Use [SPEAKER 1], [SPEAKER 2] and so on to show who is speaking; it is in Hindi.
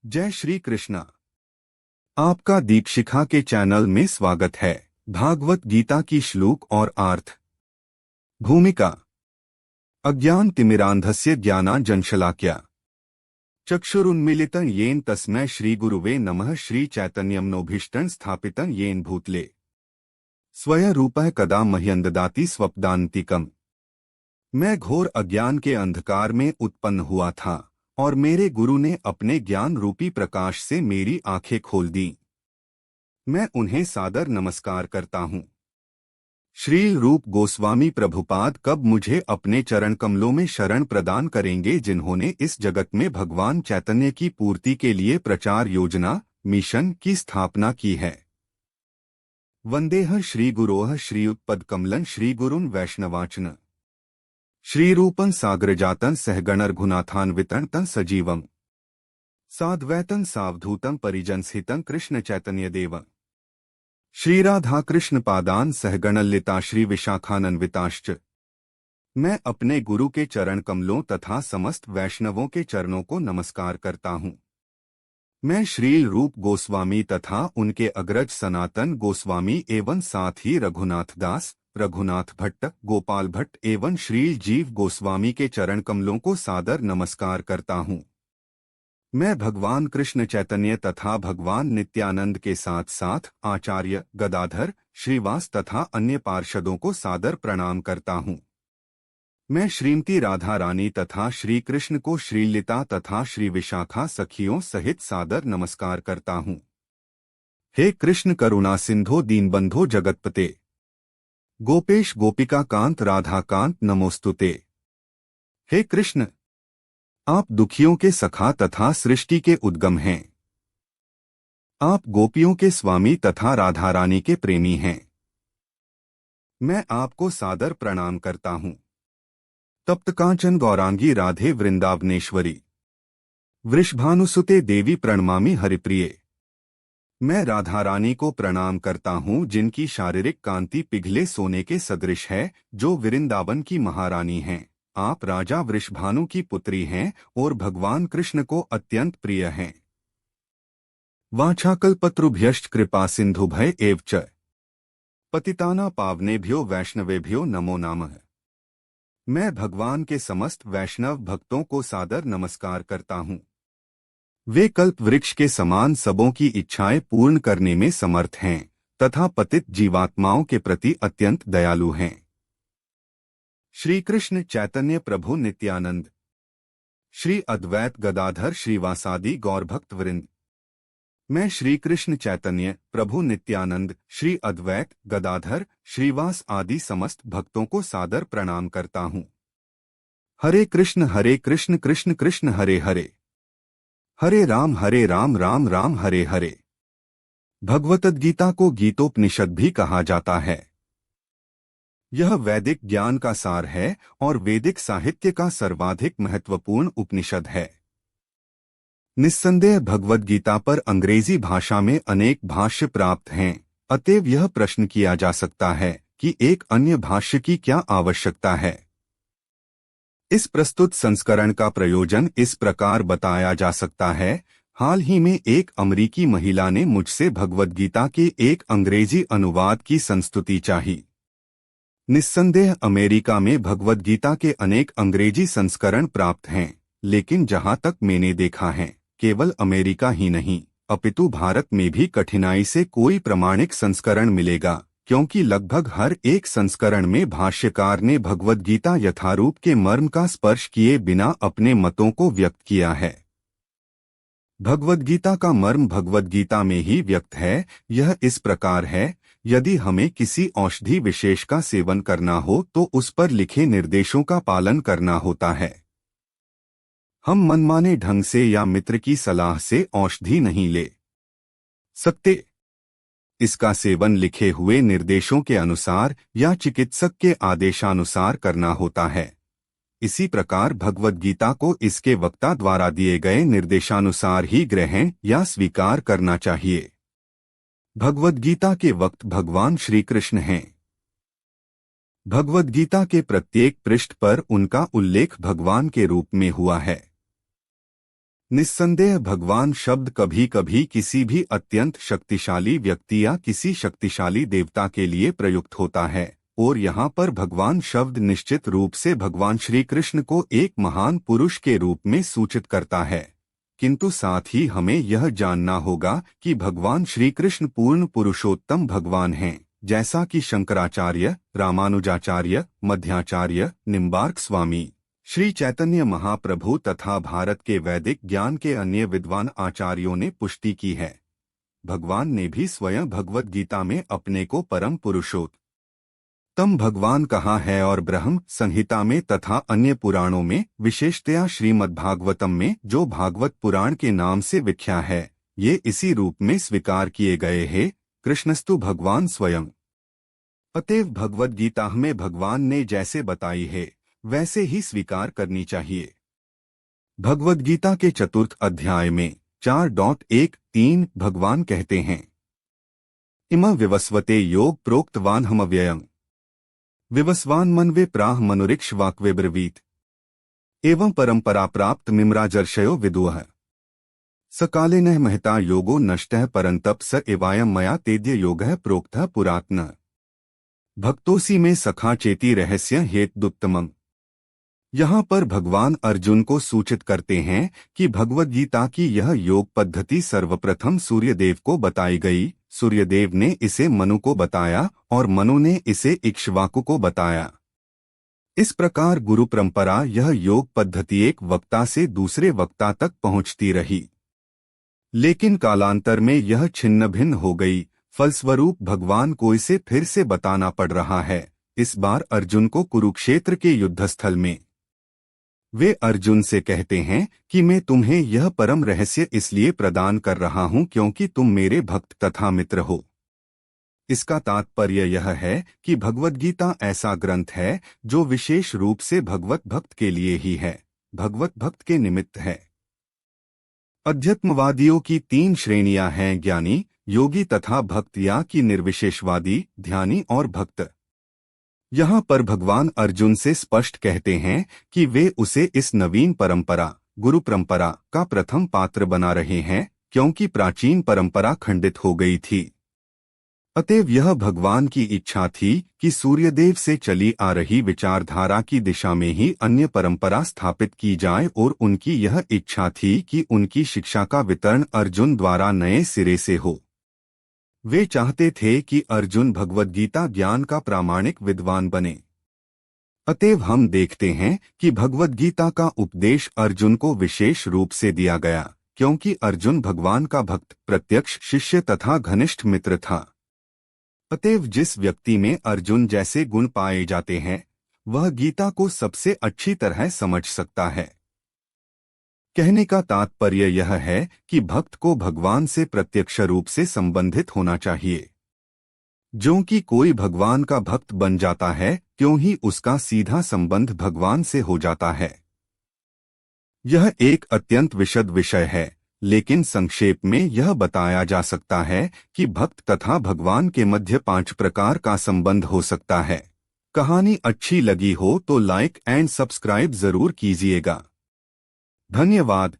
[SPEAKER 1] जय श्री कृष्णा। आपका दीक्षिखा के चैनल में स्वागत है। भागवत गीता की श्लोक और अर्थ। भूमिका। अज्ञान तिमिरांधस्य ज्ञानांजनशलाकया चक्षुरुन्मीलितं येन तस्मै श्रीगुरुवे नमः। श्री चैतन्यमनोभीष्टं स्थापितं येन भूतले स्वयं रूपः कदा मह्यं ददाति स्वपदान्तिकम्। मैं घोर अज्ञान के अंधकार में उत्पन्न हुआ था और मेरे गुरु ने अपने ज्ञान रूपी प्रकाश से मेरी आंखें खोल दी। मैं उन्हें सादर नमस्कार करता हूँ। श्री रूप गोस्वामी प्रभुपाद कब मुझे अपने चरण कमलों में शरण प्रदान करेंगे, जिन्होंने इस जगत में भगवान चैतन्य की पूर्ति के लिए प्रचार योजना मिशन की स्थापना की है। वंदेह श्री गुरोः श्रीयुतपदकमलं श्री गुरुन् वैष्णवांश्च श्रीरूपं साग्रजातं सहगण रघुनाथान्वितं तं सजीवं साद्वैतं सावधूतं परिजनसहितं कृष्ण चैतन्य देवं श्री राधा कृष्ण पादान सहगण ललिता श्री विशाखान्विताश्च। मैं अपने गुरु के चरण कमलों तथा समस्त वैष्णवों के चरणों को नमस्कार करता हूँ। मैं श्री रूप गोस्वामी तथा उनके अग्रज सनातन गोस्वामी एवं साथ ही रघुनाथ दास, रघुनाथ भट्ट, गोपाल भट्ट एवं श्री जीव गोस्वामी के चरण कमलों को सादर नमस्कार करता हूँ। मैं भगवान कृष्ण चैतन्य तथा भगवान नित्यानंद के साथ साथ आचार्य गदाधर, श्रीवास तथा अन्य पार्षदों को सादर प्रणाम करता हूँ। मैं श्रीमती राधा रानी तथा श्री कृष्ण को श्रीललिता तथा श्री विशाखा सखियों सहित सादर नमस्कार करता हूँ। हे कृष्ण करुणा सिंधो दीनबंधो जगतपते गोपेश गोपिका कांत राधा कांत नमोस्तुते। हे कृष्ण, आप दुखियों के सखा तथा सृष्टि के उद्गम हैं। आप गोपियों के स्वामी तथा राधा रानी के प्रेमी हैं। मैं आपको सादर प्रणाम करता हूँ। तप्त कांचन गौरांगी राधे वृंदावनेश्वरी वृषभानुसुते देवी प्रणमामि हरिप्रिये। मैं राधा रानी को प्रणाम करता हूँ, जिनकी शारीरिक कांति पिघले सोने के सदृश है, जो वृंदावन की महारानी हैं। आप राजा वृषभानु की पुत्री हैं और भगवान कृष्ण को अत्यंत प्रिय हैं। वाछाकल्पतरुभ्यश्च कृपा सिंधुभय एव च पतिताना पावनेभ्यो वैष्णवेभ्यो नमो नमः। मैं भगवान के समस्त वैष्णव भक्तों को सादर नमस्कार करता हूँ। वे कल्प वृक्ष के समान सबों की इच्छाएं पूर्ण करने में समर्थ हैं तथा पतित जीवात्माओं के प्रति अत्यंत दयालु हैं। श्री कृष्ण चैतन्य प्रभु नित्यानंद, श्री अद्वैत गदाधर श्रीवासादि गौरभक्त वृंद। मैं श्री कृष्ण चैतन्य प्रभु नित्यानंद, श्री अद्वैत गदाधर श्रीवास आदि समस्त भक्तों को सादर प्रणाम करता हूँ। हरे कृष्ण कृष्ण कृष्ण हरे हरे, हरे राम राम राम हरे हरे। भगवतगीता को गीतोपनिषद भी कहा जाता है। यह वैदिक ज्ञान का सार है और वैदिक साहित्य का सर्वाधिक महत्वपूर्ण उपनिषद है। निस्संदेह भगवद गीता पर अंग्रेजी भाषा में अनेक भाष्य प्राप्त हैं, अतएव यह प्रश्न किया जा सकता है कि एक अन्य भाष्य की क्या आवश्यकता है। इस प्रस्तुत संस्करण का प्रयोजन इस प्रकार बताया जा सकता है। हाल ही में एक अमेरिकी महिला ने मुझसे भगवद गीता के एक अंग्रेजी अनुवाद की संस्तुति चाही। निस्संदेह अमेरिका में भगवद गीता के अनेक अंग्रेजी संस्करण प्राप्त हैं, लेकिन जहां तक मैंने देखा है, केवल अमेरिका ही नहीं अपितु भारत में भी कठिनाई से कोई प्रमाणिक संस्करण मिलेगा, क्योंकि लगभग हर एक संस्करण में भाष्यकार ने भगवद गीता यथारूप के मर्म का स्पर्श किए बिना अपने मतों को व्यक्त किया है। भगवद गीता का मर्म भगवद गीता में ही व्यक्त है। यह इस प्रकार है, यदि हमें किसी औषधि विशेष का सेवन करना हो तो उस पर लिखे निर्देशों का पालन करना होता है। हम मनमाने ढंग से या मित्र की सलाह से औषधि नहीं ले सकते। इसका सेवन लिखे हुए निर्देशों के अनुसार या चिकित्सक के आदेशानुसार करना होता है। इसी प्रकार भगवद गीता को इसके वक्ता द्वारा दिए गए निर्देशानुसार ही ग्रहण या स्वीकार करना चाहिए। भगवद गीता के वक्त भगवान श्री कृष्ण हैं। भगवद गीता के प्रत्येक पृष्ठ पर उनका उल्लेख भगवान के रूप में हुआ है। निस्संदेह भगवान शब्द कभी कभी किसी भी अत्यंत शक्तिशाली व्यक्ति या किसी शक्तिशाली देवता के लिए प्रयुक्त होता है, और यहाँ पर भगवान शब्द निश्चित रूप से भगवान श्री कृष्ण को एक महान पुरुष के रूप में सूचित करता है। किंतु साथ ही हमें यह जानना होगा कि भगवान श्री कृष्ण पूर्ण पुरुषोत्तम भगवान हैं, जैसा कि शंकराचार्य, रामानुजाचार्य, मध्याचार्य, निम्बार्क स्वामी, श्री चैतन्य महाप्रभु तथा भारत के वैदिक ज्ञान के अन्य विद्वान आचार्यों ने पुष्टि की है। भगवान ने भी स्वयं भगवत गीता में अपने को परम पुरुषोत्तम भगवान कहा है और ब्रह्म संहिता में तथा अन्य पुराणों में, विशेषतया श्रीमद्भागवतम में जो भागवत पुराण के नाम से विख्यात है, ये इसी रूप में स्वीकार किए गए हैं। कृष्णस्तु भगवान स्वयं। अतएव भगवत गीता हमें भगवान ने जैसे बताई है वैसे ही स्वीकार करनी चाहिए। भगवत गीता के चतुर्थ अध्याय में 4.13 भगवान कहते हैं, इम विवस्वते योग प्रोक्तवान हम व्ययं विवस्वान मनवे प्राह मनुरिक्ष वाक्वे ब्रवीत एवं परंपरा प्राप्त मिम्राजर्षयो विदुः सकाले न महता योगो नष्टः परंतप स एवायं मया तेद्य योगः प्रोक्तः पुरातन भक्तोसी में सखा चेती रहस्य हेतुत्तमम्। यहाँ पर भगवान अर्जुन को सूचित करते हैं कि भगवद गीता की यह योग पद्धति सर्वप्रथम सूर्यदेव को बताई गई। सूर्यदेव ने इसे मनु को बताया और मनु ने इसे इक्ष्वाकु को बताया। इस प्रकार गुरु परंपरा यह योग पद्धति एक वक्ता से दूसरे वक्ता तक पहुंचती रही, लेकिन कालांतर में यह छिन्न भिन्न हो गई। फलस्वरूप भगवान को इसे फिर से बताना पड़ रहा है, इस बार अर्जुन को कुरुक्षेत्र के युद्धस्थल में। वे अर्जुन से कहते हैं कि मैं तुम्हें यह परम रहस्य इसलिए प्रदान कर रहा हूं क्योंकि तुम मेरे भक्त तथा मित्र हो। इसका तात्पर्य यह है कि भगवद गीता ऐसा ग्रंथ है जो विशेष रूप से भगवत भक्त के लिए ही है, भगवत भक्त के निमित्त है। अध्यात्मवादियों की 3 श्रेणियां हैं, ज्ञानी, योगी तथा भक्त, या कि निर्विशेषवादी, ध्यानी और भक्त। यहाँ पर भगवान अर्जुन से स्पष्ट कहते हैं कि वे उसे इस नवीन परंपरा, गुरु परंपरा का प्रथम पात्र बना रहे हैं, क्योंकि प्राचीन परंपरा खंडित हो गई थी। अतएव यह भगवान की इच्छा थी कि सूर्यदेव से चली आ रही विचारधारा की दिशा में ही अन्य परंपरा स्थापित की जाए, और उनकी यह इच्छा थी कि उनकी शिक्षा का वितरण अर्जुन द्वारा नए सिरे से हो। वे चाहते थे कि अर्जुन भगवद गीता ज्ञान का प्रामाणिक विद्वान बने। अतएव हम देखते हैं कि भगवद गीता का उपदेश अर्जुन को विशेष रूप से दिया गया, क्योंकि अर्जुन भगवान का भक्त, प्रत्यक्ष शिष्य तथा घनिष्ठ मित्र था। अतएव जिस व्यक्ति में अर्जुन जैसे गुण पाए जाते हैं, वह गीता को सबसे अच्छी तरह समझ सकता है। कहने का तात्पर्य यह है कि भक्त को भगवान से प्रत्यक्ष रूप से संबंधित होना चाहिए। ज्यों कि कोई भगवान का भक्त बन जाता है, त्यों ही उसका सीधा संबंध भगवान से हो जाता है। यह एक अत्यंत विशद विषय है, लेकिन संक्षेप में यह बताया जा सकता है कि भक्त तथा भगवान के मध्य 5 प्रकार का संबंध हो सकता है। कहानी अच्छी लगी हो तो लाइक एंड सब्सक्राइब जरूर कीजिएगा। धन्यवाद।